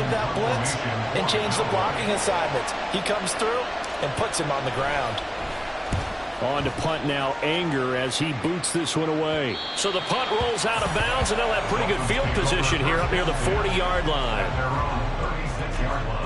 with that blitz and change the blocking assignments. He comes through and puts him on the ground. On to punt now, Anger, as he boots this one away. So the punt rolls out of bounds, and they'll have pretty good field position here up near the 40-yard line. They're on the 36-yard line.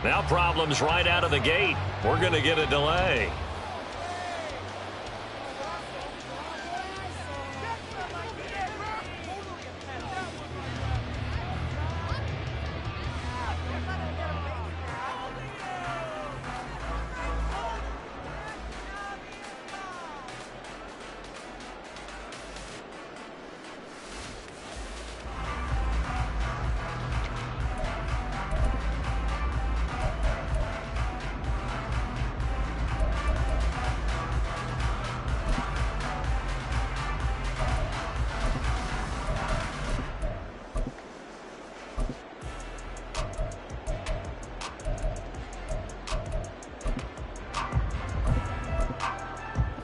Now problems right out of the gate. We're going to get a delay.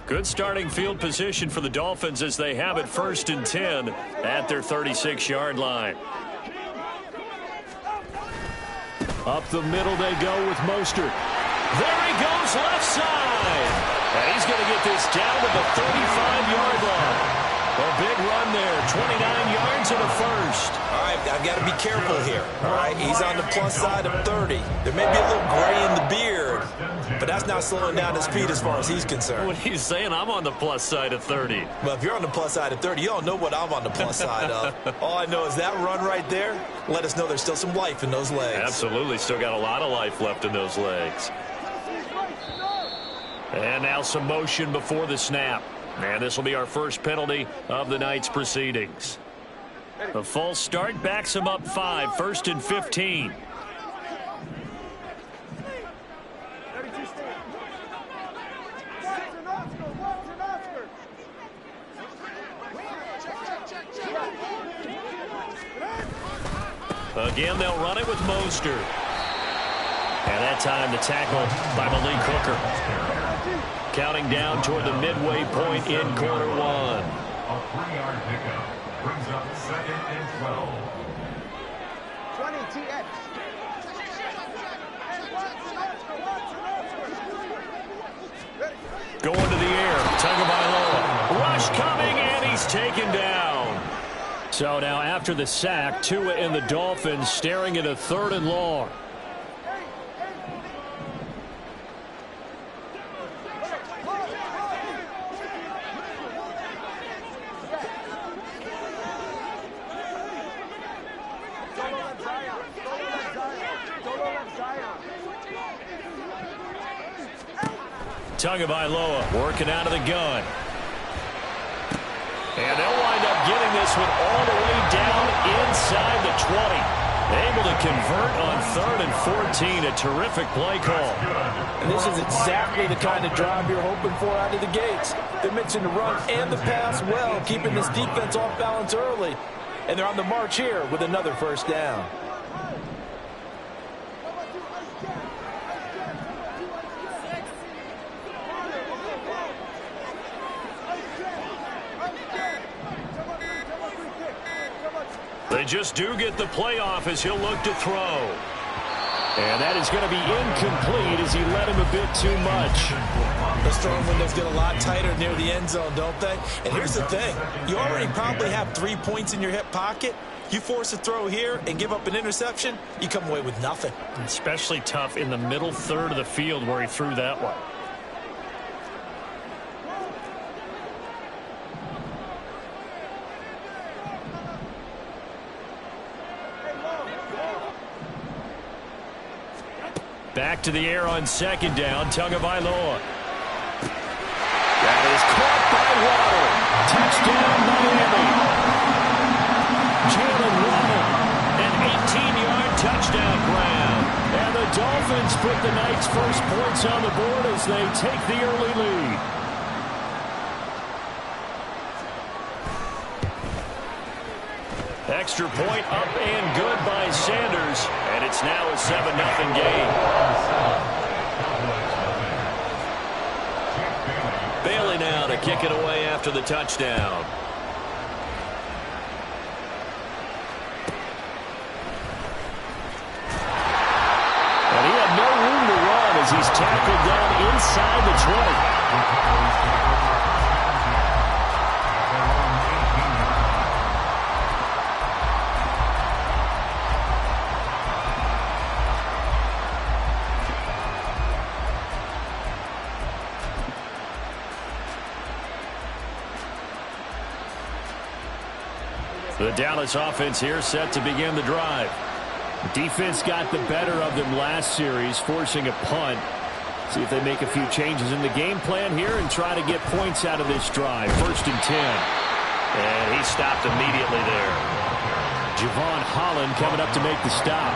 Good starting field position for the Dolphins as they have it 1st and 10 at their 36-yard line. Up the middle they go with Mostert. There he goes left side. And he's going to get this down to the 35-yard line. A big run there, 29 yards and a first. All right, I've got to be careful here. All right, he's on the plus side of 30. There may be a little gray in the beard, but that's not slowing down his speed as far as he's concerned. What he's saying, I'm on the plus side of 30. Well, if you're on the plus side of 30, you don't know what I'm on the plus side of. All I know is that run right there let us know there's still some life in those legs. Absolutely, still got a lot of life left in those legs. And now some motion before the snap. And this will be our first penalty of the night's proceedings. A false start backs him up 5, 1st and 15. Again, they'll run it with Mostert. And that time the tackle by Malik Hooker. Counting down toward the midway point in quarter one. A 3-yard pickup brings up 2nd and 12. 20 TX. Going to the air. Tagovailoa. Rush coming, and he's taken down. So now after the sack, Tua and the Dolphins staring at a 3rd and long. Tagovailoa working out of the gun. And they'll wind up getting this one all the way down inside the 20. Able to convert on 3rd and 14. A terrific play call. And this is exactly the kind of drive you're hoping for out of the gates. They're mixing the run and the pass well, keeping this defense off balance early. And they're on the march here with another 1st down. They just do get the playoff as he'll look to throw. And that is going to be incomplete as he let him a bit too much. Those throwing windows get a lot tighter near the end zone, don't they? And here's the thing. You already probably have 3 points in your hip pocket. You force a throw here and give up an interception, you come away with nothing. Especially tough in the middle third of the field where he threw that one. Back to the air on second down, Tagovailoa. That is caught by Waddle. Touchdown, Miami. Jalen Waddle, an 18-yard touchdown grab. And the Dolphins put the night's first points on the board as they take the early lead. Extra point up and good by Sanders. And it's now a 7-0 game. Bailey now to kick it away after the touchdown. And he had no room to run as he's tackled down inside the 20. The Dallas offense here set to begin the drive. Defense got the better of them last series, forcing a punt. See if they make a few changes in the game plan here and try to get points out of this drive. 1st and 10. And he stopped immediately there. Javon Holland coming up to make the stop.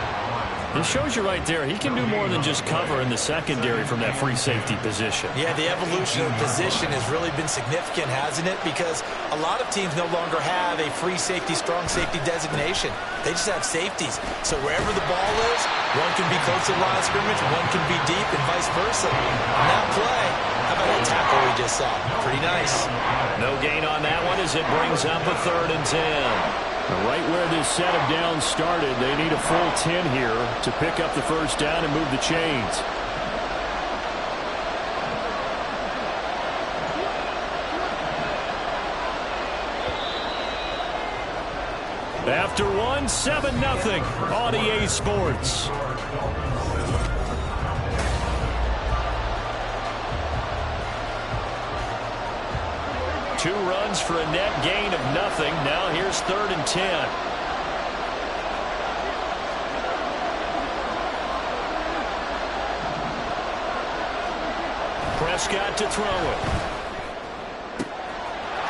This shows you right there, he can do more than just cover in the secondary from that free safety position. Yeah, the evolution of the position has really been significant, hasn't it? Because a lot of teams no longer have a free safety, strong safety designation. They just have safeties. So wherever the ball is, one can be close to the line of scrimmage, one can be deep, and vice versa. On that play, how about that tackle we just saw? Pretty nice. No gain on that one as it brings up a 3rd and 10. Right where this set of downs started, they need a full 10 here to pick up the first down and move the chains. After one, 7-0 on EA Sports. Two runs for a net gain of nothing. Now here's 3rd and 10. Prescott to throw it.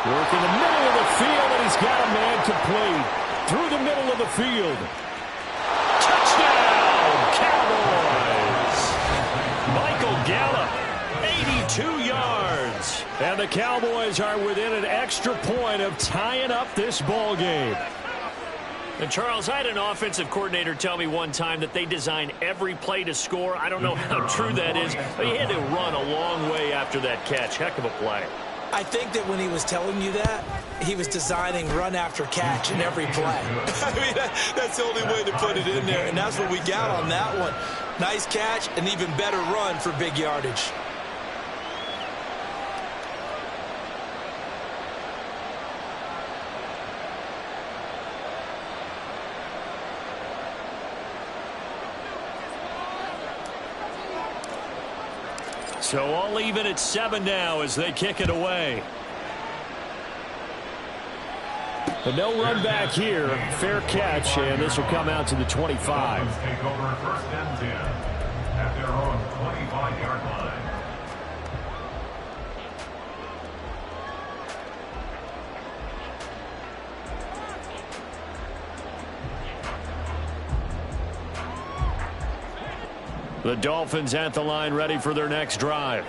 Work in the middle of the field, and he's got a man complete. Through the middle of the field. Touchdown, Cowboys! Michael Gallup, 82 yards. And the Cowboys are within an extra point of tying up this ball game. And Charles, I had an offensive coordinator tell me one time that they design every play to score. I don't know how true that is, but he had to run a long way after that catch. Heck of a play. I think that when he was telling you that, he was designing run after catch in every play. I mean, that's the only way to put it in there, and that's what we got on that one. Nice catch, an even better run for big yardage. So all even at 7 now as they kick it away. But no run back here. Fair catch, and this will come out to the 25. Take over 1st and 10 at their own 25-yard line. The Dolphins at the line, ready for their next drive.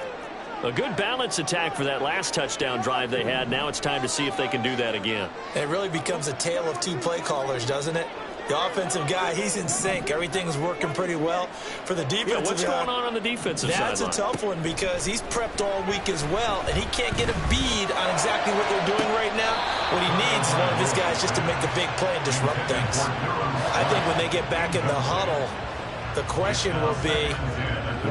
A good balance attack for that last touchdown drive they had. Now it's time to see if they can do that again. It really becomes a tale of two play callers, doesn't it? The offensive guy, he's in sync. Everything's working pretty well. For the defensive guy, what's going on the defensive side? That's a tough one because he's prepped all week as well, and he can't get a bead on exactly what they're doing right now. What he needs is one of his guys just to make the big play and disrupt things. I think when they get back in the huddle, the question will be,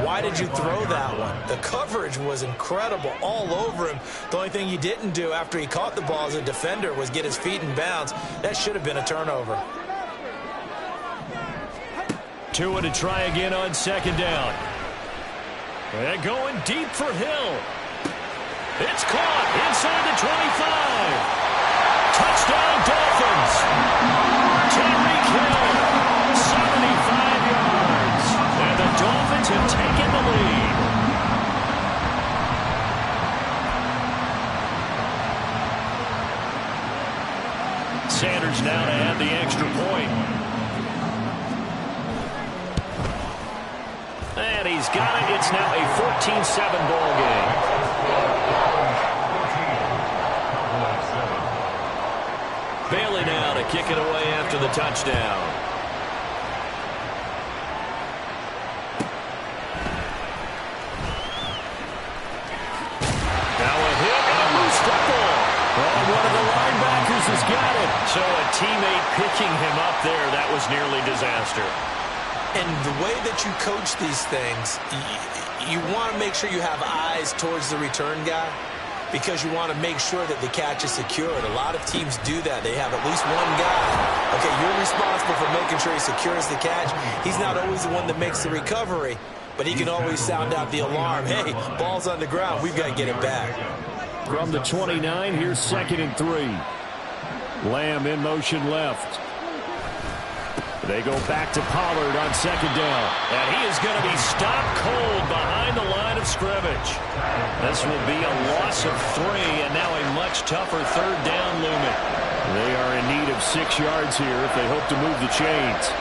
why did you throw that one? The coverage was incredible all over him. The only thing he didn't do after he caught the ball as a defender was get his feet in bounds. That should have been a turnover. Tua to try again on second down. And going deep for Hill. It's caught inside the 25. Touchdown Dolphins. Tyreek Hill, 75 yards. And the Dolphins have taken the lead. Sanders now to add the extra point. And he's got it. It's now a 14-7 ball game. Bailey now to kick it away after the touchdown. Now a hit and a loose football. Oh, one of the linebackers has got it. So a teammate picking him up there, that was nearly disaster. And the way that you coach these things, you want to make sure you have eyes towards the return guy because you want to make sure that the catch is secured. A lot of teams do that. They have at least one guy. Okay, you're responsible for making sure he secures the catch. He's not always the one that makes the recovery, but he can always sound out the alarm. Hey, ball's on the ground. We've got to get it back. From the 29, here's 2nd and 3. Lamb in motion left. They go back to Pollard on second down. And he is going to be stopped cold behind the line of scrimmage. This will be a loss of 3, and now a much tougher third down looming. They are in need of 6 yards here if they hope to move the chains.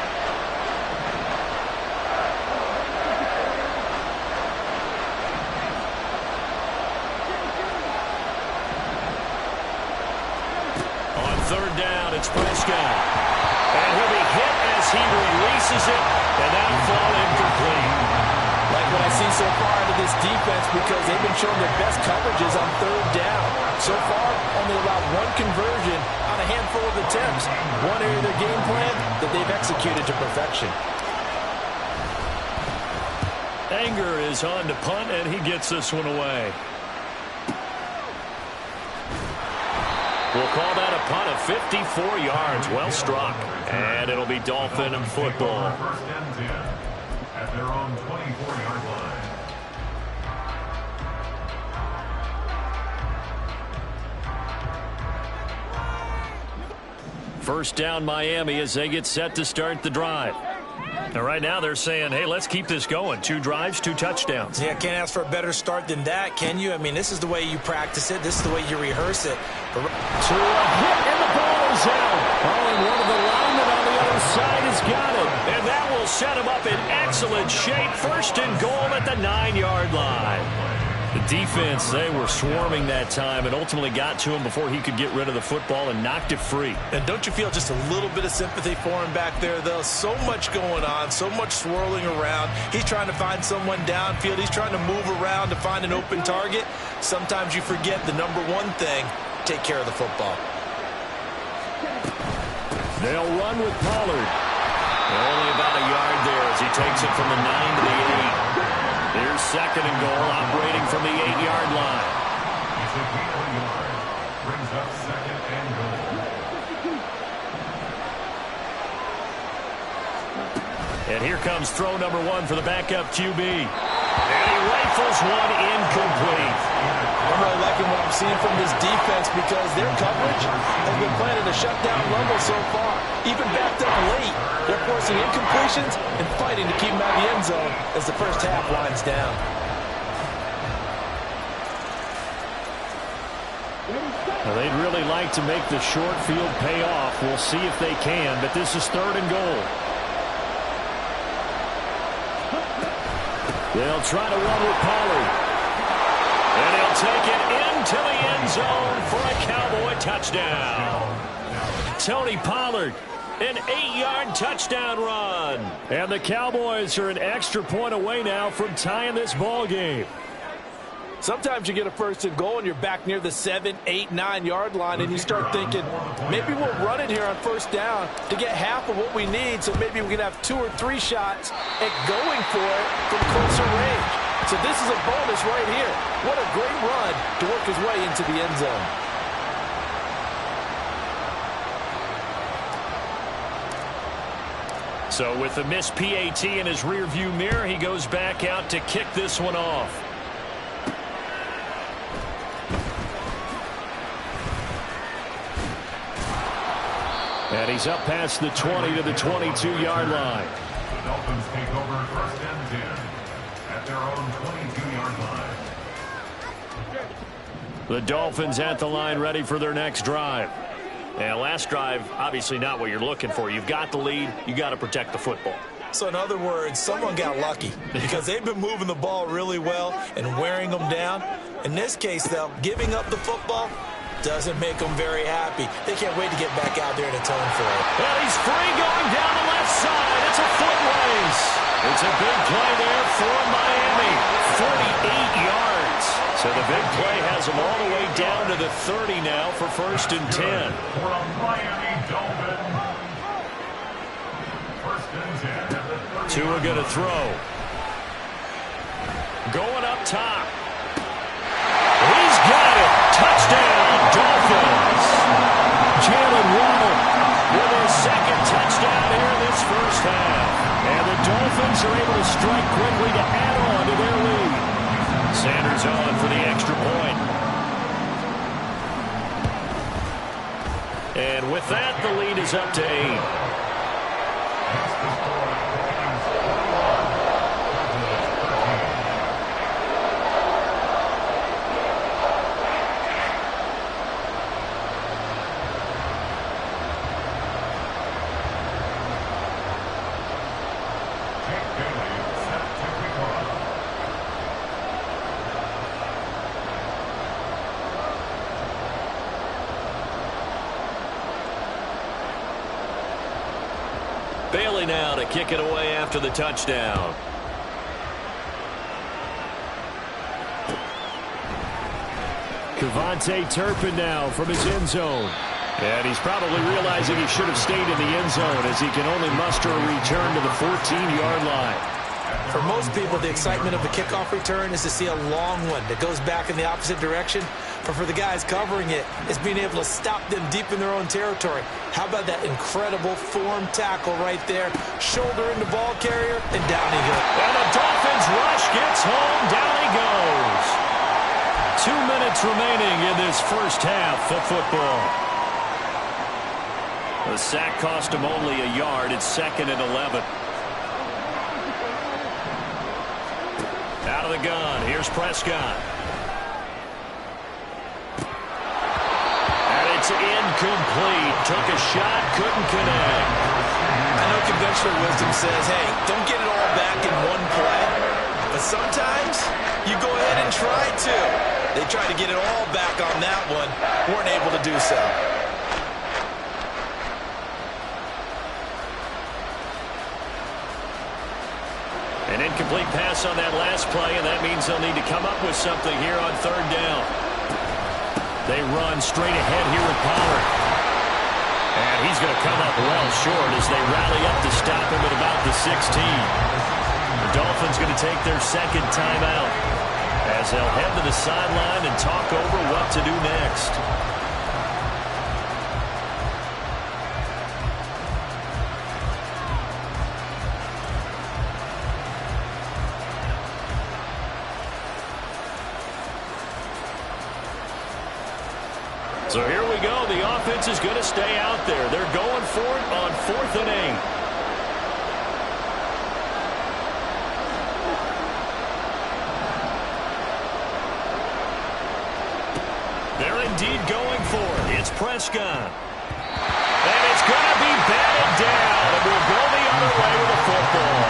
On third down, it's Prescott. And he'll be hit as he releases it, and that'll fall incomplete. Like what I see so far out of this defense because they've been showing their best coverages on third down. So far, only about one conversion on a handful of attempts. One area of their game plan that they've executed to perfection. Anger is on to punt, and he gets this one away. We'll call that a punt of 54 yards. Well struck. And it'll be Dolphin football. First and 10 at their own 24-yard line. First down Miami as they get set to start the drive. And right now they're saying, hey, let's keep this going. 2 drives, 2 touchdowns. Yeah, can't ask for a better start than that, can you? I mean, this is the way you practice it. This is the way you rehearse it. To a hit, and the ball is out. Oh, and one of the linemen on the other side has got it. And that will set him up in excellent shape. First and goal at the 9-yard line. The defense, they were swarming that time and ultimately got to him before he could get rid of the football and knocked it free. And don't you feel just a little bit of sympathy for him back there, though? So much going on, so much swirling around. He's trying to find someone downfield. He's trying to move around to find an open target. Sometimes you forget the number one thing, take care of the football. They'll run with Pollard. Only about a yard there as he takes it from the 9 to the 8. Here's second and goal, operating from the 8-yard line. He's a gain of a yard. Brings up second and goal. And here comes throw number 1 for the backup QB. And he rifles one incomplete. I'm really liking what I'm seeing from this defense because their coverage has been playing at a shutdown level so far. Even backed up late, they're forcing incompletions and fighting to keep them out of the end zone as the first half winds down. Well, they'd really like to make the short field pay off. We'll see if they can, but this is third and goal. They'll try to run with Pollard. And he'll take it into the end zone for a Cowboy touchdown. Tony Pollard, an 8-yard touchdown run. And the Cowboys are an extra point away now from tying this ball game. Sometimes you get a first and goal and you're back near the 7, 8, 9-yard line and you start thinking, maybe we'll run it here on first down to get half of what we need so maybe we can have 2 or 3 shots at going for it from closer range. So this is a bonus right here. What a great run to work his way into the end zone. So with the missed PAT in his rearview mirror, he goes back out to kick this one off. And he's up past the 20 to the 22-yard line. The Dolphins take over first and 10 at their own 22-yard line. The Dolphins at the line ready for their next drive. And last drive, obviously not what you're looking for. You've got the lead. You got to protect the football. So in other words, someone got lucky because they've been moving the ball really well and wearing them down. In this case, though, giving up the football doesn't make them very happy. They can't wait to get back out there and atone for it. Well, he's free going down the left side. It's a foot race. It's a big play there for Miami. 48 yards. So the big play has them all the way down to the 30 now for first and 10. For a Miami Dolphin. First and 10 at the 30. Tua going to throw. Going up top. He's got it. Touchdown, Dolphins. Jalen Waddle with his second touchdown here in this first half. And the Dolphins are able to strike quickly to add on to their lead. Sanders on for the extra point. And with that, the lead is up to 8. Bailey now to kick it away after the touchdown. KaVontae Turpin now from his end zone. And he's probably realizing he should have stayed in the end zone as he can only muster a return to the 14-yard line. For most people, the excitement of a kickoff return is to see a long one that goes back in the opposite direction. But for the guys covering it, it's being able to stop them deep in their own territory. How about that incredible form tackle right there? Shoulder in the ball carrier, and down he goes. And the Dolphins rush gets home. Down he goes. 2 minutes remaining in this first half of football. The sack cost him only a yard. It's 2nd and 11. Out of the gun. Here's Prescott. And it's incomplete. Took a shot, couldn't connect. I know conventional wisdom says, hey, don't get it all back in one play. But sometimes you go ahead and try to. They tried to get it all back on that one. Weren't able to do so. An incomplete pass on that last play, and that means they'll need to come up with something here on 3rd down. They run straight ahead here with Pollard. And he's going to come up well short as they rally up to stop him at about the 16. The Dolphins going to take their second timeout as they'll head to the sideline and talk over what to do next. So here we go. The offense is going to stay out there. They're going for it on 4th and 8. They're indeed going for it. It's Prescott. And it's going to be batted down. And we'll go the other way with the football.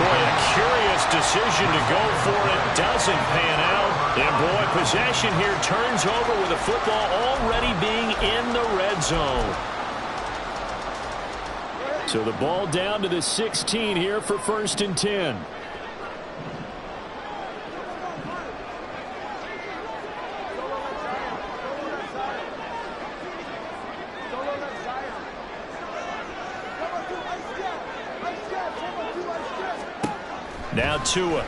Boy, a curious decision to go for it. Doesn't pan out. And boy, possession here turns over with the football already being in the red zone. So the ball down to the 16 here for 1st and 10. Now Tua.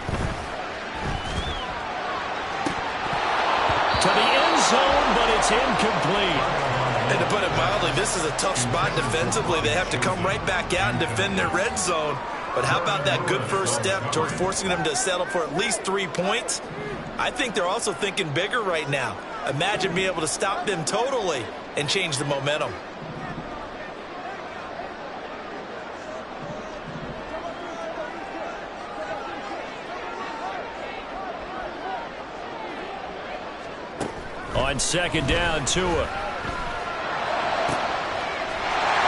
To the end zone, but it's incomplete. And to put it mildly, this is a tough spot defensively. They have to come right back out and defend their red zone. But how about that good first step towards forcing them to settle for at least 3 points? I think they're also thinking bigger right now. Imagine being able to stop them totally and change the momentum. On second down, Tua.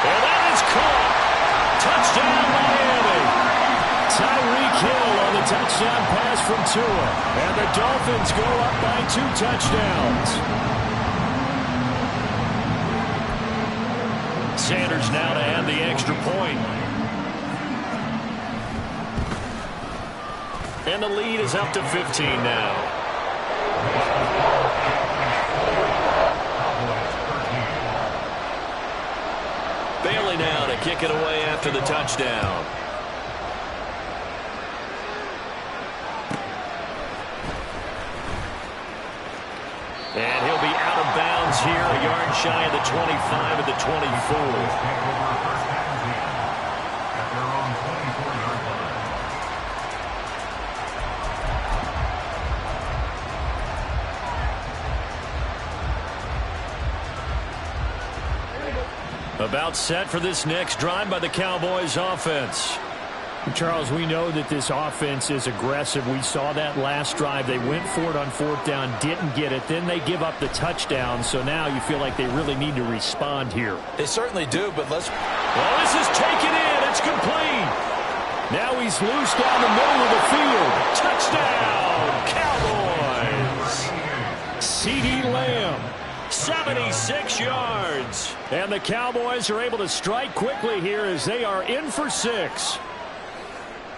And that is caught. Touchdown, Miami. Tyreek Hill on the touchdown pass from Tua. And the Dolphins go up by 2 touchdowns. Sanders now to add the extra point. And the lead is up to 15 now. Bailey now to kick it away after the touchdown. And he'll be out of bounds here, a yard shy of the 25 at the 24. About set for this next drive by the Cowboys offense. Charles, we know that this offense is aggressive. We saw that last drive. They went for it on 4th down, didn't get it. Then they give up the touchdown. So now you feel like they really need to respond here. They certainly do, but let's... Well, this is taken in. It's complete. Now he's loose down the middle of the field. Touchdown, Cowboys. CeeDee Lamb. 76 yards. And the Cowboys are able to strike quickly here as they are in for 6.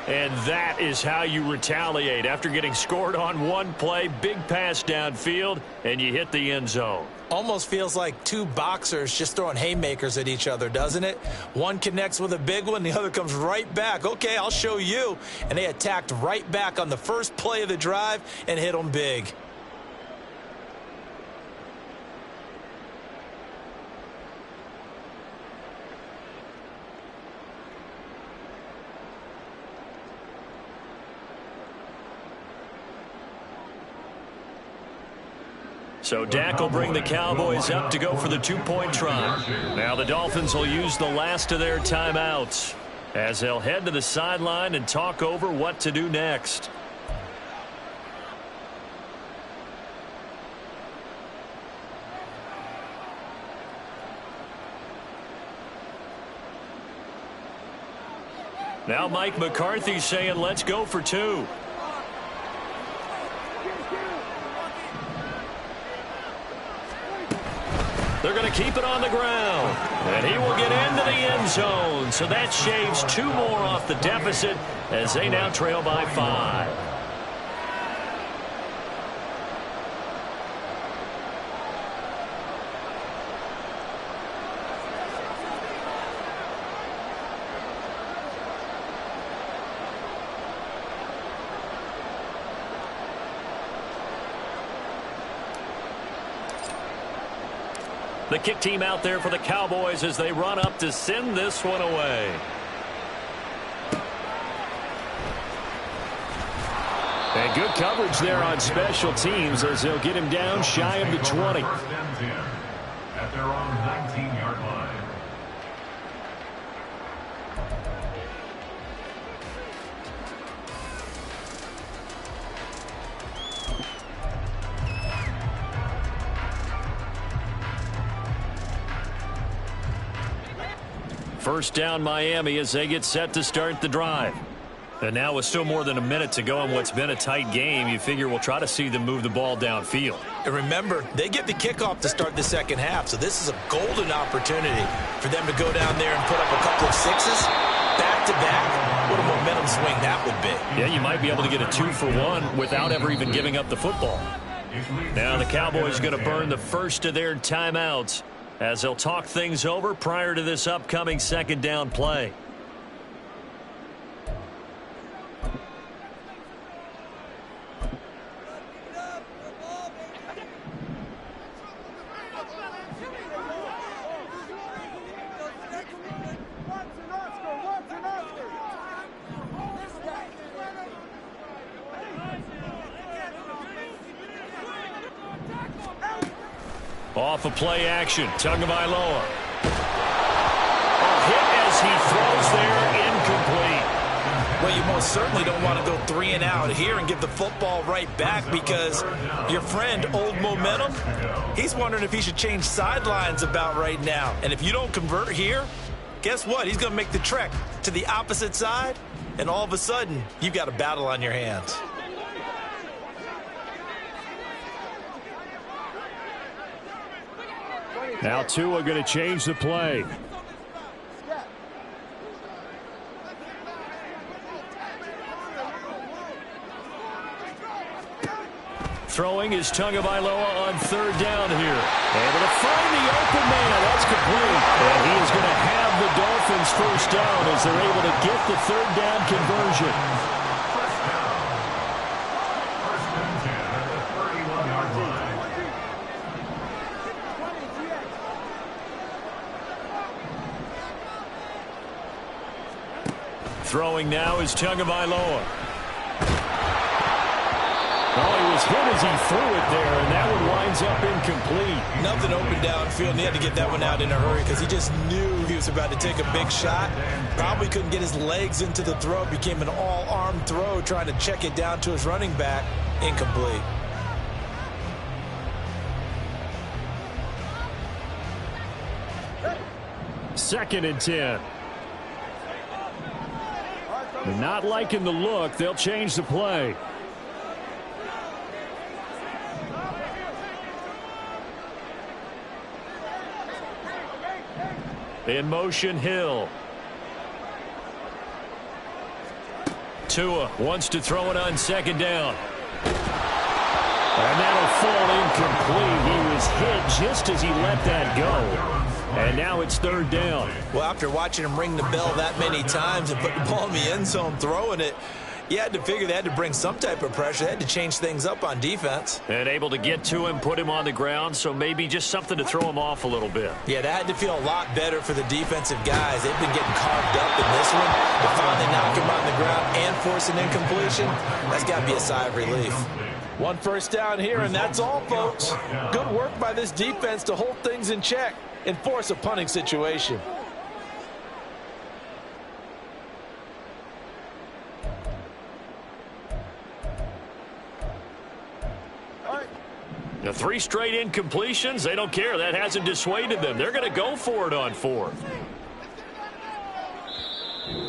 And that is how you retaliate after getting scored on one play. Big pass downfield, and you hit the end zone. Almost feels like 2 boxers just throwing haymakers at each other, doesn't it? One connects with a big one, the other comes right back. Okay, I'll show you. And they attacked right back on the first play of the drive and hit them big. So Dak will bring the Cowboys up to go for the 2-point try. Now the Dolphins will use the last of their timeouts as they'll head to the sideline and talk over what to do next. Now Mike McCarthy saying let's go for 2. They're going to keep it on the ground. And he will get into the end zone. So that shaves 2 more off the deficit as they now trail by 5. The kick team out there for the Cowboys as they run up to send this one away. And good coverage there on special teams as they'll get him down shy of the 20. First and 10 at their own 19-yard line. First down Miami as they get set to start the drive. And now with still more than a minute to go in what's been a tight game, you figure we'll try to see them move the ball downfield. And remember, they get the kickoff to start the second half, so this is a golden opportunity for them to go down there and put up a couple of 6s back-to-back. What a momentum swing that would be. Yeah, you might be able to get a 2-for-1 without ever even giving up the football. Now the Cowboys going to burn the first of their timeouts as they'll talk things over prior to this upcoming second down play. Off of play action, Tagovailoa. Hit as he throws there, incomplete. Well, you most certainly don't want to go 3 and out here and give the football right back because your friend, Old Momentum, he's wondering if he should change sidelines about right now. And if you don't convert here, guess what? He's going to make the trek to the opposite side, and all of a sudden, you've got a battle on your hands. Now Tua going to change the play. Throwing is Tagovailoa on 3rd down here. Able to find the open man. That's complete. And he is going to have the Dolphins 1st down as they're able to get the 3rd down conversion. Throwing now is Tagovailoa. Oh, he was hit as he threw it there, and that one winds up incomplete. Nothing open downfield, and he had to get that one out in a hurry because he just knew he was about to take a big shot. Probably couldn't get his legs into the throw. It became an all-arm throw, trying to check it down to his running back. Incomplete. Second and 10. They're not liking the look. They'll change the play. In motion, Hill. Tua wants to throw it on 2nd down. And that'll fall incomplete. He was hit just as he let that go. And now it's 3rd down. Well, after watching him ring the bell that many times and put the ball in the end zone throwing it, you had to figure they had to bring some type of pressure. They had to change things up on defense. And able to get to him, put him on the ground, so maybe just something to throw him off a little bit. Yeah, that had to feel a lot better for the defensive guys. They've been getting carved up in this one. To finally knock him on the ground and force an incompletion, that's got to be a sigh of relief. 1 first down here, and that's all, folks. Good work by this defense to hold things in check and force a punting situation. The 3 straight incompletions, they don't care. That hasn't dissuaded them. They're going to go for it on 4th.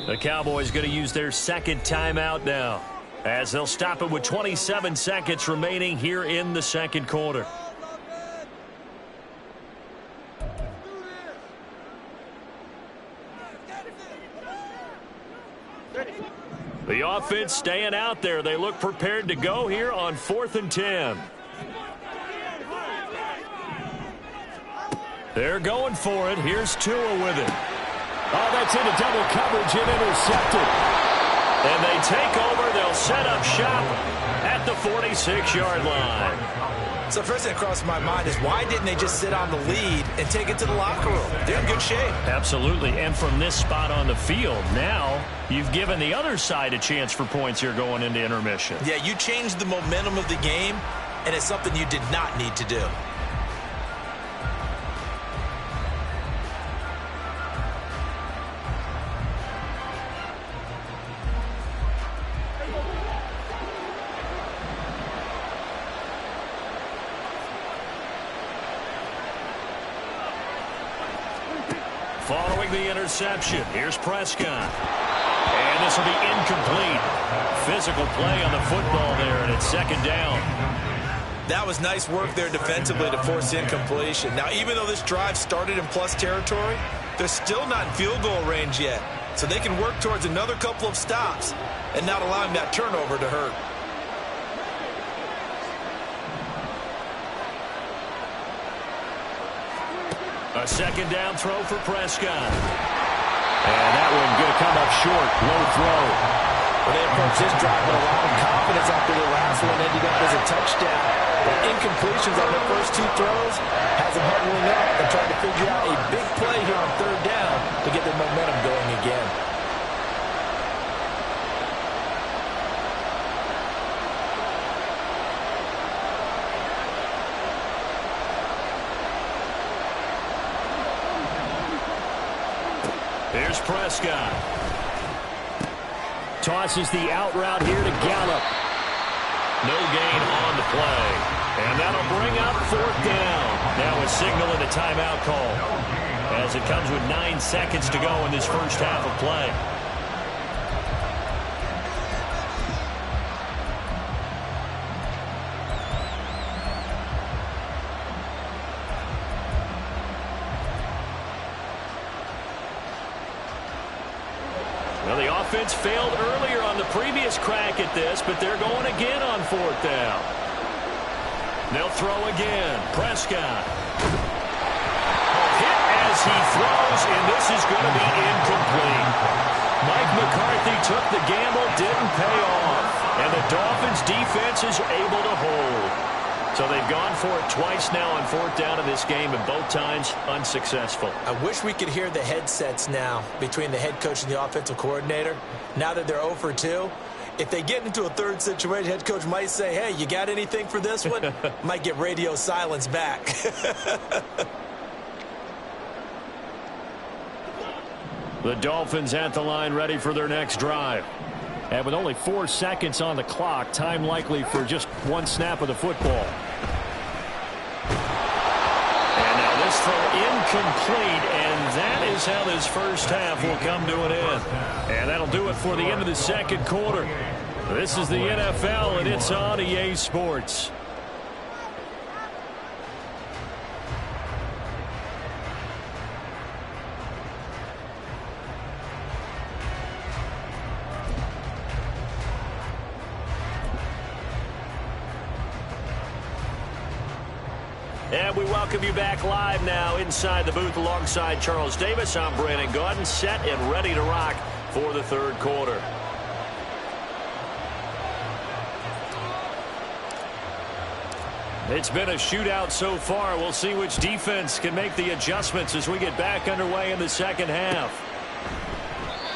The Cowboys going to use their 2nd timeout now, as they'll stop it with 27 seconds remaining here in the 2nd quarter. The offense staying out there. They look prepared to go here on 4th and 10. They're going for it. Here's Tua with it. Oh, that's into double coverage and intercepted. And they take over. They'll set up shop at the 46-yard line. So first thing that crossed my mind is why didn't they just sit on the lead and take it to the locker room? They're in good shape. Absolutely. And from this spot on the field, now you've given the other side a chance for points here going into intermission. Yeah, you changed the momentum of the game, and it's something you did not need to do. Following the interception, here's Prescott. And this will be incomplete. Physical play on the football there, and it's 2nd down. That was nice work there defensively to force incompletion. Now, even though this drive started in plus territory, they're still not in field goal range yet. So they can work towards another couple of stops and not allowing that turnover to hurt. A 2nd down throw for Prescott. And that one going to come up short. Low throw. Well, they approach this drive with a lot of confidence after the last one ended up as a touchdown. But incompletions on the first 2 throws has them huddling up and trying to figure out a big play here on 3rd down to get their momentum going again. Here's Prescott. Tosses the out route here to Gallup. No gain on the play. And that'll bring up 4th down. Now a signal and a timeout call, as it comes with 9 seconds to go in this first half of play. Well, the offense failed earlier on the previous crack at this, but they're going again on 4th down. They'll throw again. Prescott. Hit as he throws, and this is going to be incomplete. Mike McCarthy took the gamble, didn't pay off, and the Dolphins' defense is able to hold. So they've gone for it twice now on 4th down in this game, and both times unsuccessful. I wish we could hear the headsets now between the head coach and the offensive coordinator. Now that they're 0 for 2, if they get into a third situation, head coach might say, hey, you got anything for this one? Might get radio silence back. The Dolphins at the line, ready for their next drive. And with only 4 seconds on the clock, time likely for just one snap of the football. And now this throw incomplete, and that is how this first half will come to an end. And that'll do it for the end of the second quarter. This is the NFL, and it's on EA Sports. And we welcome you back live now inside the booth alongside Charles Davis. I'm Brandon Gaudin, set and ready to rock for the third quarter. It's been a shootout so far. We'll see which defense can make the adjustments as we get back underway in the second half.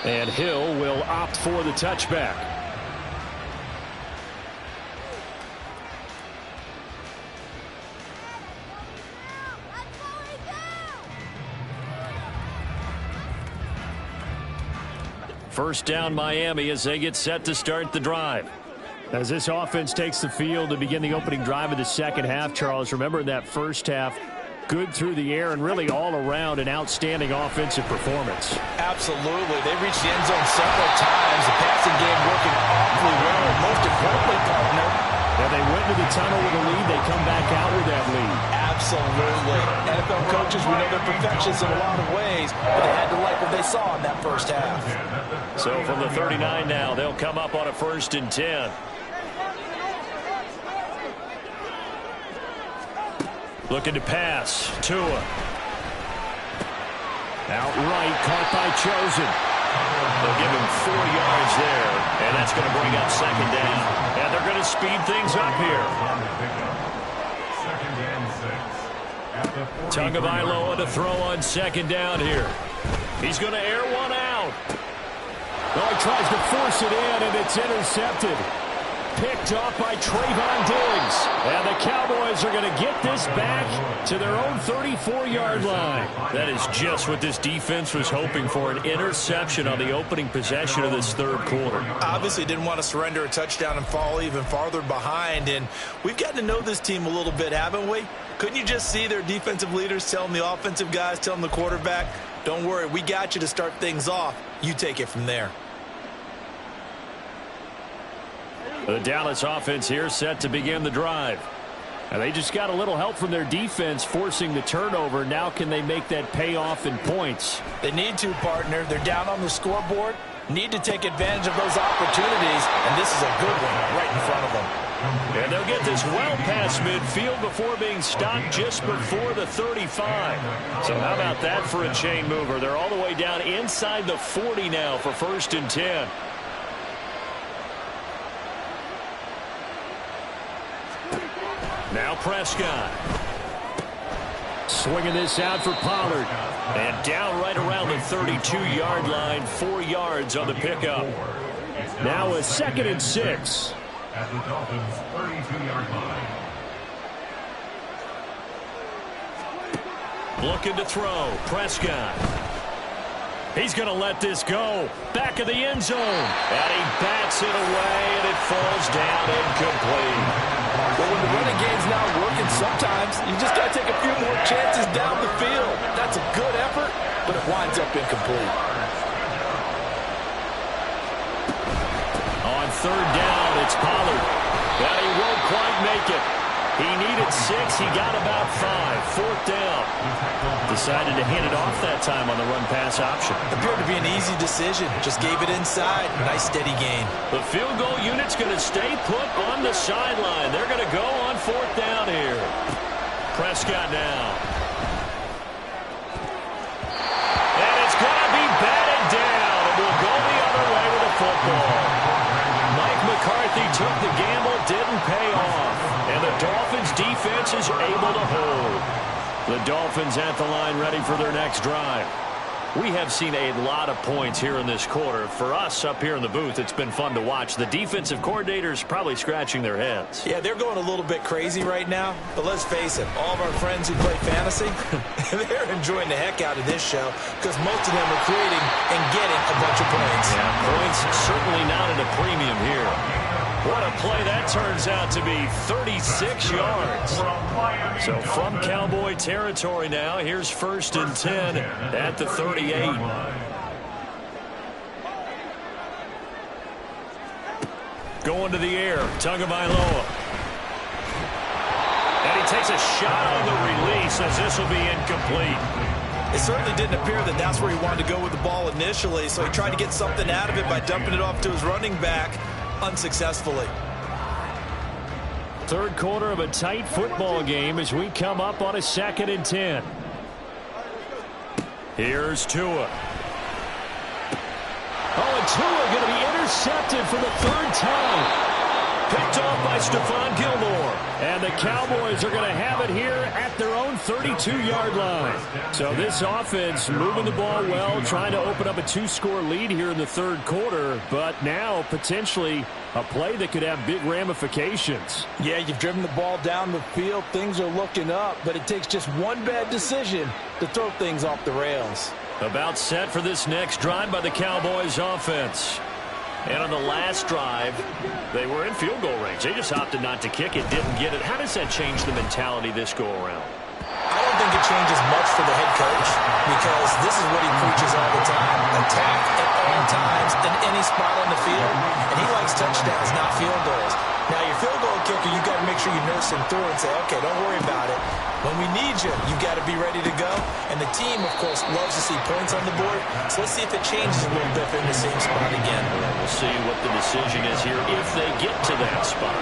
And Hill will opt for the touchback. First down Miami as they get set to start the drive. As this offense takes the field to begin the opening drive of the second half, Charles, remember in that first half, good through the air and really all around an outstanding offensive performance. Absolutely. They reached the end zone several times. The passing game working awfully well. And most importantly, partner, and they went to the tunnel with a lead. They come back out with that lead. Absolutely. NFL coaches, we know they're perfectionists in a lot of ways, but they had to like what they saw in that first half. So from the 39 now, they'll come up on a 1st and 10. Looking to pass. Tua. Outright caught by Chosen. They'll give him 4 yards there, and that's going to bring up 2nd down. And they're going to speed things up here. Tagovailoa to throw on 2nd down here. He's going to air one out. Oh, he tries to force it in, and it's intercepted. Picked off by Trayvon Diggs. And the Cowboys are going to get this back to their own 34-yard line. That is just what this defense was hoping for, an interception on the opening possession of this third quarter. Obviously didn't want to surrender a touchdown and fall even farther behind. And we've gotten to know this team a little bit, haven't we? Couldn't you just see their defensive leaders telling the offensive guys, telling the quarterback, don't worry, we got you to start things off. You take it from there. The Dallas offense here set to begin the drive. And they just got a little help from their defense forcing the turnover. Now can they make that pay off in points? They need to, partner. They're down on the scoreboard. Need to take advantage of those opportunities. And this is a good one right in front of them. And they'll get this well past midfield before being stopped just before the 35. So how about that for a chain mover? They're all the way down inside the 40 now for 1st and 10. Now Prescott. Swinging this out for Pollard. And down right around the 32-yard line, 4 yards on the pickup. Now a 2nd and 6. At the Dolphins' 32-yard line. Looking to throw. Prescott. He's going to let this go. Back of the end zone. And he bats it away, and it falls down incomplete. Well, when the running game's not working, sometimes you just got to take a few more chances down the field. That's a good effort, but it winds up incomplete. On third down, it's Pollard. But he won't quite make it. He needed 6. He got about 5. Fourth down. Decided to hand it off that time on the run-pass option. Appeared to be an easy decision. Just gave it inside. Nice steady gain. The field goal unit's going to stay put on the sideline. They're going to go on fourth down here. Prescott now. And it's going to be batted down. And we'll go the other way with the football. Mike McCarthy took the gamble, didn't pay off. And the Dolphins defense is able to hold. The Dolphins at the line ready for their next drive. We have seen a lot of points here in this quarter. For us up here in the booth, it's been fun to watch. The defensive coordinators probably scratching their heads. Yeah, they're going a little bit crazy right now. But let's face it, all of our friends who play fantasy, they're enjoying the heck out of this show because most of them are creating and getting a bunch of points. Yeah, points certainly not at a premium here. What a play that turns out to be, 36 yards. So from Cowboy territory now, here's 1st and 10 at the 38. Going to the air, Tagovailoa. And he takes a shot on the release as this will be incomplete. It certainly didn't appear that that's where he wanted to go with the ball initially, so he tried to get something out of it by dumping it off to his running back. Unsuccessfully. Third quarter of a tight football game as we come up on a 2nd and 10. Here's Tua. Oh, and Tua going to be intercepted for the 3rd time. Picked off by Stephon Gilmore. And the Cowboys are going to have it here at their own 32-yard line. So this offense moving the ball well, trying to open up a 2-score lead here in the 3rd quarter. But now potentially a play that could have big ramifications. Yeah, you've driven the ball down the field. Things are looking up, but it takes just one bad decision to throw things off the rails. About set for this next drive by the Cowboys offense. And on the last drive, they were in field goal range. They just opted not to kick it, didn't get it. How does that change the mentality this go around? I don't think it changes much for the head coach because this is what he preaches all the time. Attack at all times in any spot on the field. And he likes touchdowns, not field goals. Now, your field goal kicker, you've got to make sure you nurse him through and say, okay, don't worry about it. When we need you, you've got to be ready to go. And the team, of course, loves to see points on the board. So let's see if it changes a little bit if they're in the same spot again. We'll see what the decision is here if they get to that spot.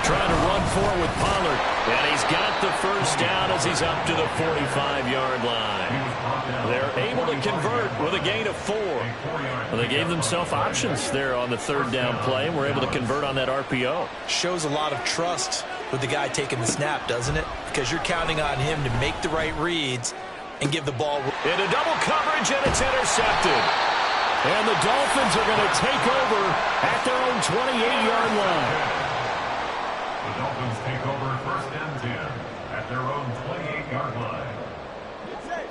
Trying to run forward with Pollard. And he's got the 1st down as he's up to the 45-yard line. They're able to convert with a gain of 4. Well, they gave themselves options there on the 3rd down play, and were able to convert on that RPO. Shows a lot of trust with the guy taking the snap, doesn't it? Because you're counting on him to make the right reads and give the ball. Into double coverage, and it's intercepted. And the Dolphins are going to take over at their own 28-yard line. The Dolphins take over 1st and 10 at their own 28-yard line.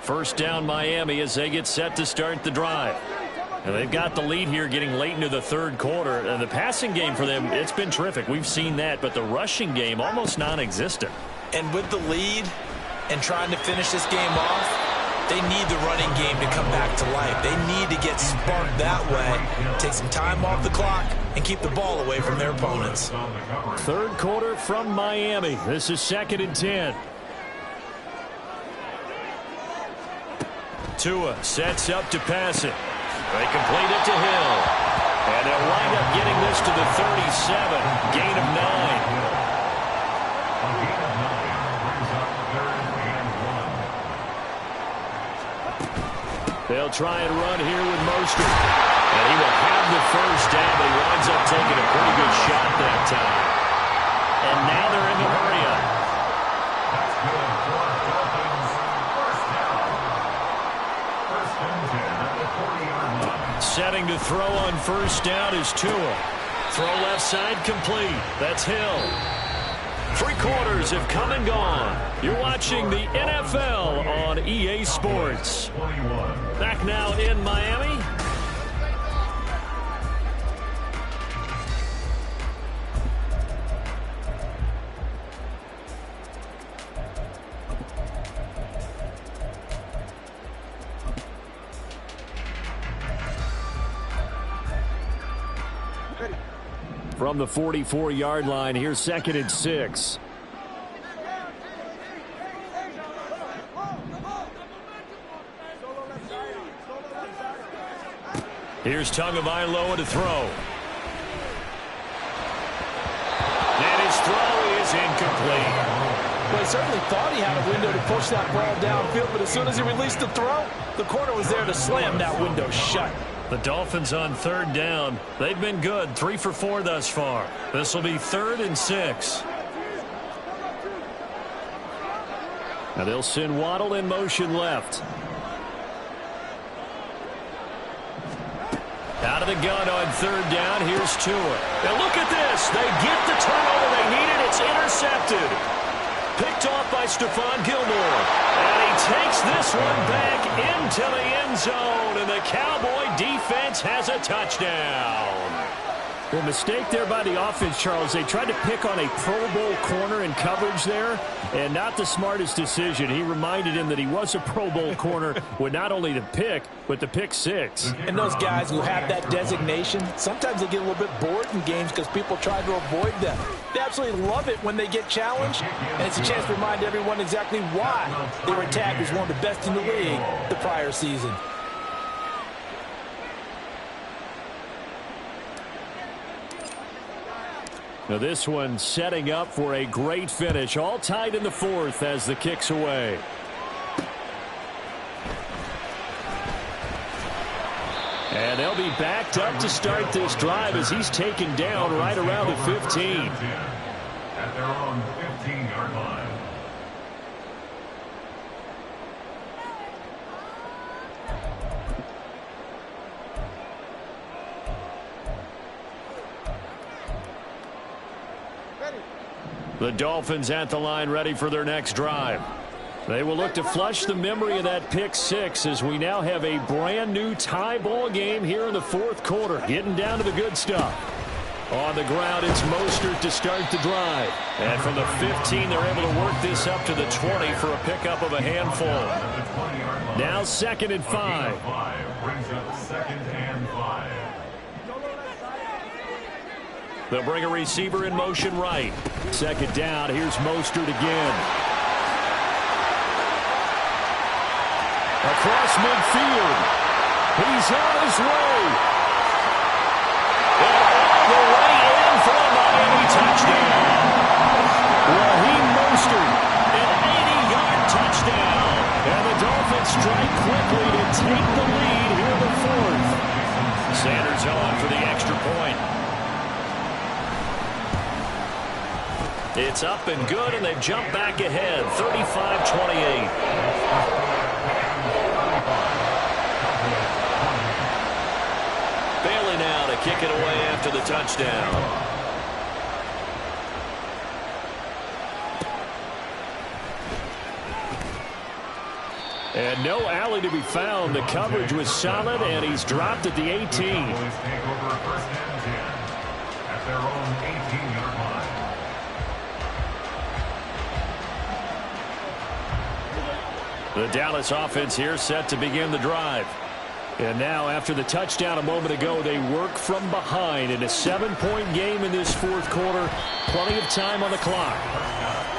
1st down Miami as they get set to start the drive. And they've got the lead here getting late into the 3rd quarter. And the passing game for them, it's been terrific. We've seen that, but the rushing game almost non-existent. And with the lead and trying to finish this game off, they need the running game to come back to life. They need to get sparked that way, take some time off the clock, and keep the ball away from their opponents. 3rd quarter from Miami. This is 2nd and 10. Tua sets up to pass it. They complete it to Hill. And they'll wind up getting this to the 37. Gain of 9. A gain of 9 brings up 3rd and 1. They'll try and run here with Mostert. And he will have the 1st down, but he winds up taking a pretty good shot that time. And now they're in the hurry-up. That's good for Dolphins. 1st down. 1st and 10 at the 40-yard line. Setting to throw on 1st down is Tua. Throw left side complete. That's Hill. Three quarters have come and gone. You're watching the NFL on EA Sports. Back now in Miami. From the 44-yard line, here's 2nd and 6. Here's Tagovailoa to throw. And his throw is incomplete. Well, he certainly thought he had a window to push that ball downfield, but as soon as he released the throw, the corner was there to slam that window shut. The Dolphins on 3rd down. They've been good, 3 for 4 thus far. This will be 3rd and 6. Now they'll send Waddle in motion left. Out of the gun on 3rd down. Here's Tua. And look at this. They get the turnover they needed. It's intercepted. Picked off by Stephon Gilmore. And he takes this one back into the end zone. And the Cowboy defense has a touchdown. Well, mistake there by the offense, Charles. They tried to pick on a Pro Bowl corner in coverage there, and not the smartest decision. He reminded him that he was a Pro Bowl corner with not only the pick, but the pick 6. And those guys who have that designation, sometimes they get a little bit bored in games because people try to avoid them. They absolutely love it when they get challenged, and it's a chance to remind everyone exactly why they were tagged as one of the best in the league the prior season. Now this one setting up for a great finish. All tied in the 4th as the kick's away. And they'll be backed up to start this drive as he's taken down right around the 15. At their own 15-yard line. The Dolphins at the line ready for their next drive. They will look to flush the memory of that pick 6 as we now have a brand new tie ball game here in the 4th quarter. Getting down to the good stuff. On the ground, it's Mostert to start the drive. And from the 15, they're able to work this up to the 20 for a pickup of a handful. Now 2nd and 5. Brings up 2nd and 5. They'll bring a receiver in motion right. 2nd down. Here's Mostert again. Across midfield. He's on his way. And all the way in for a Miami touchdown. Raheem Mostert. An 80-yard touchdown. And the Dolphins strike quickly to take the lead here in the 4th. Sanders on for the extra point. It's up and good, and they've jumped back ahead, 35-28. Bailey now to kick it away after the touchdown. And no alley to be found. The coverage was solid, and he's dropped at the 18. Take over 1st and 10 at their own 18-yard line. The Dallas offense here set to begin the drive. And now, after the touchdown a moment ago, they work from behind in a 7-point game in this 4th quarter. Plenty of time on the clock.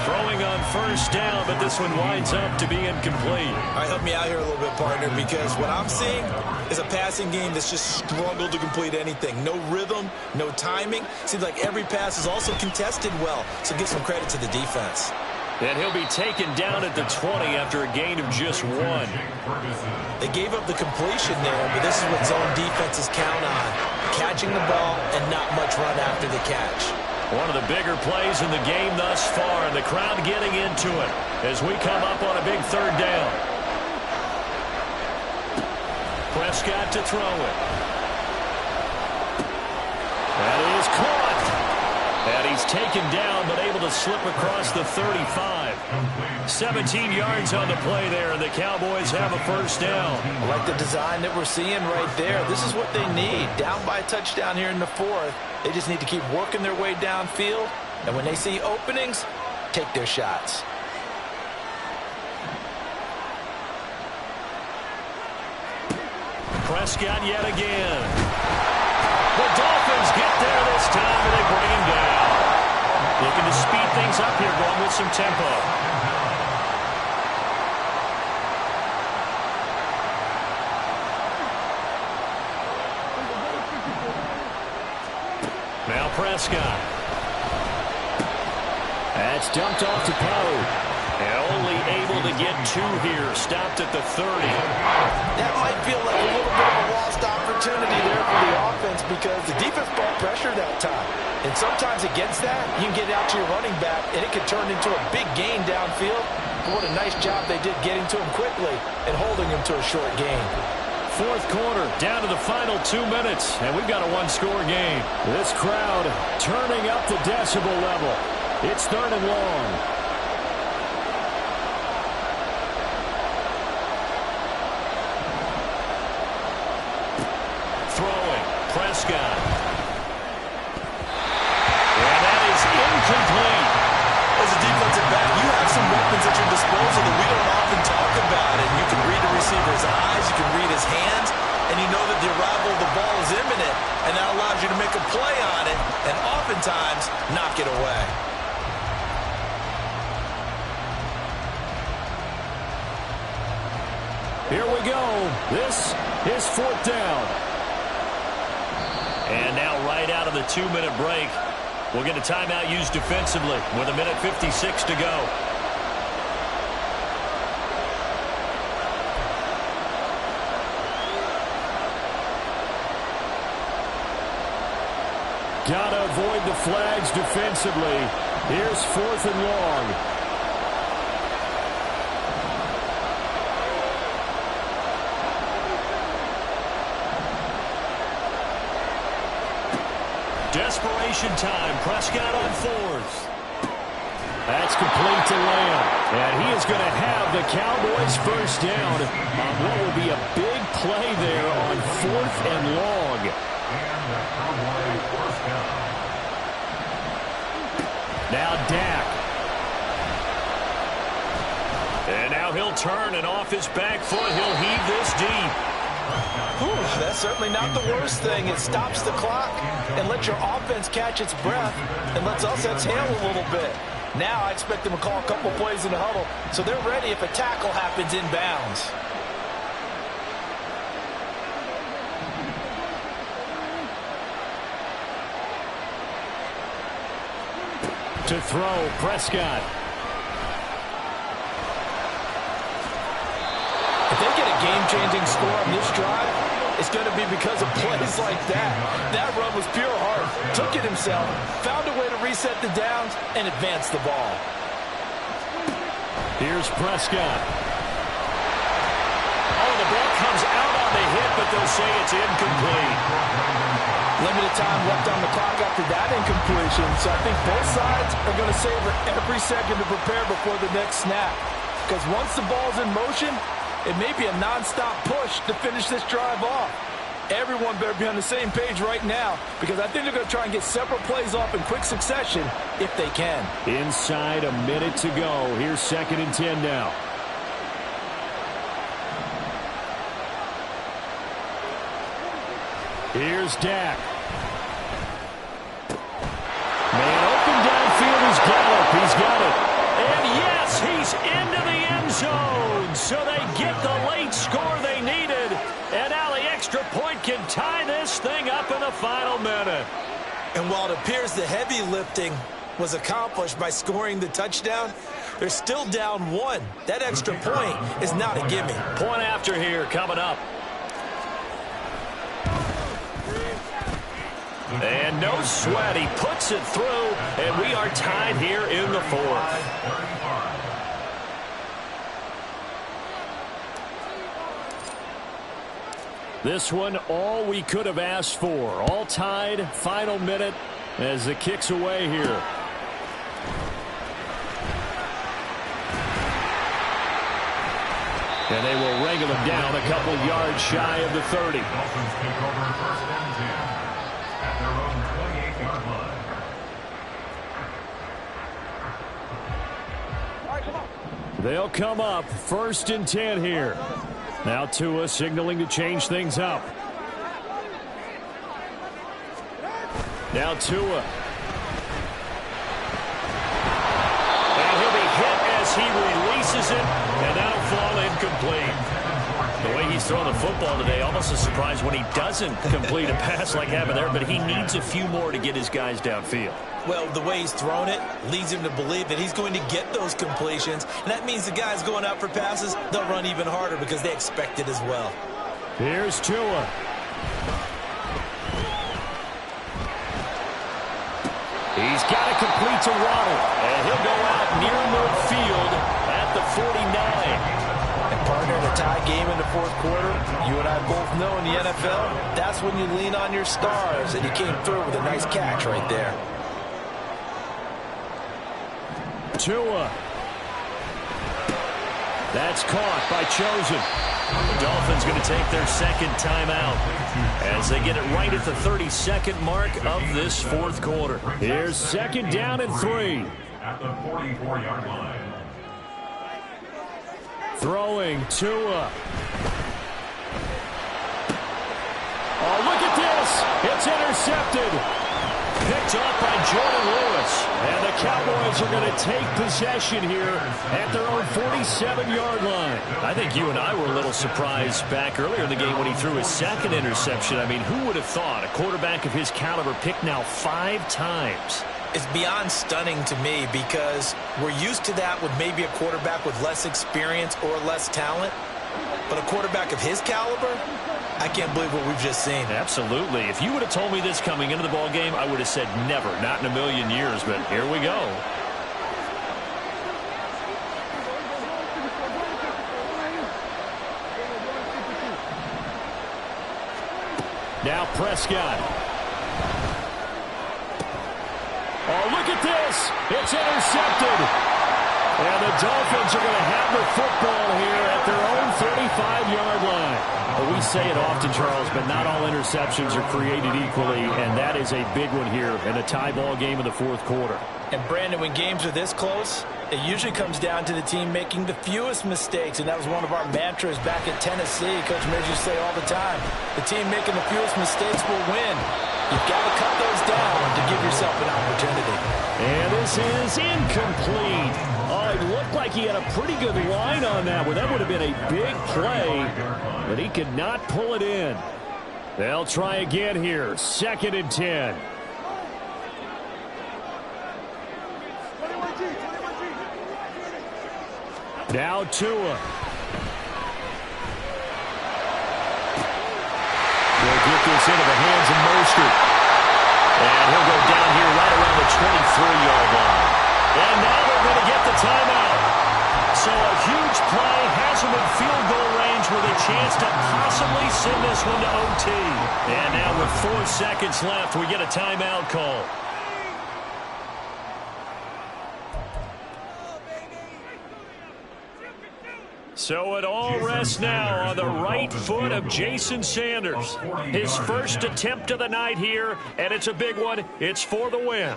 Throwing on 1st down, but this one winds up to be incomplete. All right, help me out here a little bit, partner, because what I'm seeing is a passing game that's just struggled to complete anything. No rhythm, no timing. Seems like every pass is also contested well, so give some credit to the defense. And he'll be taken down at the 20 after a gain of just 1. They gave up the completion there, but this is what zone defenses count on. Catching the ball and not much run after the catch. One of the bigger plays in the game thus far, and the crowd getting into it as we come up on a big 3rd down. Prescott to throw it. That is caught. And he's taken down, but able to slip across the 35. 17 yards on the play there, and the Cowboys have a first down. I like the design that we're seeing right there. This is what they need. Down by a touchdown here in the fourth. They just need to keep working their way downfield, and when they see openings, take their shots. Prescott yet again. The Dolphins get there this time, and they bring him down. Looking to speed things up here, going with some tempo. Now Prescott. That's dumped off to Poe. And only able to get 2 here. Stopped at the 30. That might feel like a little bit of a lost opportunity there for the offense because the defense brought pressure that time. And sometimes against that, you can get out to your running back, and it could turn into a big gain downfield. But what a nice job they did getting to him quickly and holding him to a short gain. Fourth quarter, down to the final 2 minutes, and we've got a one-score game. This crowd turning up the decibel level. It's 3rd and long. Prescott. And that is incomplete. As a defensive back, you have some weapons at your disposal that we don't often talk about. And you can read the receiver's eyes, you can read his hands, and you know that the arrival of the ball is imminent. And that allows you to make a play on it and oftentimes knock it away. Here we go. This is 4th down. And now right out of the 2-minute break, we'll get a timeout used defensively with 1:56 to go. Gotta avoid the flags defensively. Here's 4th and long. Desperation time. Prescott on 4th. That's complete to Lamb. And he is going to have the Cowboys first down on what will be a big play there on 4th and long. And the Cowboys first down. Now Dak. And now he'll turn, and off his back foot, he'll heave this deep. Whew, that's certainly not the worst thing. It stops the clock and lets your offense catch its breath and lets us exhale a little bit. Now I expect them to call a couple plays in the huddle so they're ready if a tackle happens inbounds. To throw, Prescott. If they get a game-changing score on this drive, it's going to be because of plays like that. That run was pure heart. Took it himself, found a way to reset the downs, and advance the ball. Here's Prescott. Oh, the ball comes out on the hit, but they'll say it's incomplete. Limited time left on the clock after that incompletion, so I think both sides are going to savor every second to prepare before the next snap. Because once the ball's in motion, it may be a non-stop push to finish this drive off. Everyone better be on the same page right now because I think they're going to try and get several plays off in quick succession if they can. Inside a minute to go. Here's 2nd and 10 now. Here's Dak. Man open downfield is Gallup. He's got it. And yes, he's into the end zone. So they get the late score they needed. And now the extra point can tie this thing up in the final minute. And while it appears the heavy lifting was accomplished by scoring the touchdown, they're still down 1. That extra point is not a gimme. Point after here coming up. And no sweat. He puts it through, and we are tied here in the 4th. This one, all we could have asked for. All tied, final minute as the kick's away here. And they will wrangle him down a couple yards shy of the 30. Dolphins take over first and 10 at their own 28-yard line. All right, come on. They'll come up first and 10 here. Now Tua signaling to change things up. Now Tua. And he'll be hit as he releases it, and that'll fall incomplete. The way he's throwing the football today, almost a surprise when he doesn't complete a pass like happened there, but he needs a few more to get his guys downfield. Well, the way he's thrown it leads him to believe that he's going to get those completions, and that means the guys going out for passes, they'll run even harder because they expect it as well. Here's Tua. He's got it complete to Waddle, and he'll go out near midfield at the 49. And partner, in a tie game in the fourth quarter, you and I both know in the NFL, that's when you lean on your stars, and he came through with a nice catch right there. Tua. That's caught by Chosen. The Dolphins going to take their second timeout as they get it right at the 32nd mark of this fourth quarter. Here's second down and 3. At the 44-yard line. Throwing Tua. Oh, look at this. It's intercepted. Picked up by Jordan Lewis. And the Cowboys are going to take possession here at their own 47-yard line. I think you and I were a little surprised back earlier in the game when he threw his second interception. I mean, who would have thought a quarterback of his caliber picked now 5 times? It's beyond stunning to me because we're used to that with maybe a quarterback with less experience or less talent. But a quarterback of his caliber, I can't believe what we've just seen. Absolutely. If you would have told me this coming into the ball game, I would have said never, not in a million years. But here we go. Now Prescott. Oh, look at this. It's intercepted. And the Dolphins are going to have the football here at their own 35-yard line. Well, we say it often, Charles, but not all interceptions are created equally, and that is a big one here in a tie ball game in the fourth quarter. And, Brandon, when games are this close, it usually comes down to the team making the fewest mistakes, and that was one of our mantras back at Tennessee. Coach Midge used to say all the time, the team making the fewest mistakes will win. You've got to cut those down to give yourself an opportunity. And this is incomplete. Oh, it looked like he had a pretty good line on that one. That would have been a big play, but he could not pull it in. They'll try again here. Second and 10. 21G. Now Tua. They'll get this into the hands of Mostert. And he'll go down here right around the 23-yard line. And now they're going to get the timeout. So a huge play has them in field goal range with a chance to possibly send this one to OT. And now with 4 seconds left, we get a timeout call. So it all rests now on the right foot of Jason Sanders. His first attempt of the night here, and it's a big one. It's for the win.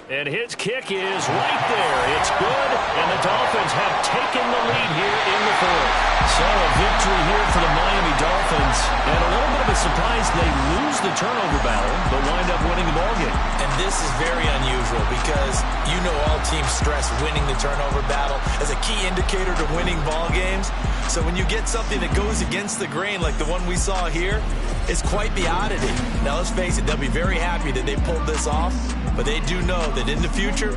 And his kick is right there. It's good, and the Dolphins have taken the lead here in the fourth. So a victory here for the Miami Dolphins. And a little bit of a surprise, they lose the turnover battle, but wind up winning the ballgame. And this is very unusual because you know all teams stress winning the turnover battle as a key indicator to winning ball games. So when you get something that goes against the grain like the one we saw here, it's quite the oddity. Now let's face it, they'll be very happy that they pulled this off, but they do know that in the future